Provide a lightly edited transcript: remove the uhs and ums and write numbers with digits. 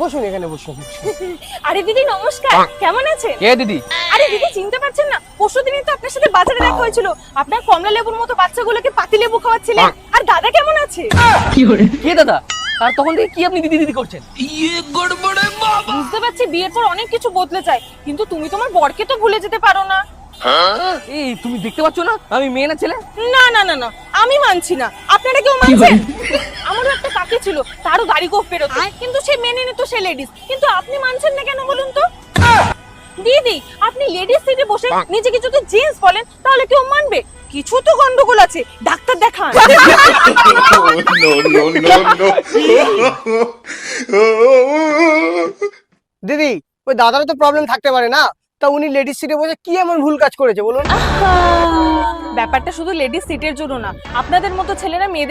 বসুন এখানে বসুন। আরে দিদি নমস্কার, কেমন আছেন? কে দিদি? আরে দিদি চিনতে পারছেন না? পরশুদিনই তো আপনার সাথে বাজারে দেখা হয়েছিল। আপনার কমলা লেবুর মতো বাচ্চাগুলোকে পাতি লেবু খাওয়াচ্ছিলেন। আর দাদা কেমন আছে? কে দাদা? আর তখন থেকে কি আপনি দিদি দিদি করছেন? বুঝতে পারছি বিয়ের পর অনেক কিছু বদলে যায়, কিন্তু তুমি তোমার বরকে তো ভুলে যেতে পারো না। এই তুমি দেখতে পাচ্ছ না আমি মেয়ে না ছেলে? না না না না, আমি মানছি না। আপনারা কেউ মানছেন? আমারও একটা কাকি ছিল, তারও দাড়ি গোঁফ বেরোতো, কিন্তু সে মেনে নিত সে লেডিস। কিন্তু আপনি মানছেন না কেন বলুন তো? দিদি আপনি লেডিস সিটে বসে নিজেকে যদি জেন্টস বলেন তাহলে কেউ মানবে? কিছু তো গন্ডগোল আছে, ডাক্তার দেখান। দিদি ওই দাদারও তো প্রবলেম থাকতে পারে না, তা উনি লেডিস সিটে বসে কি এমন ভুল কাজ করেছে বলুন? ব্যাপারটা শুধু লেডিস সিটের জন্য না, আপনাদের মতো ছেলেরা মেয়েদের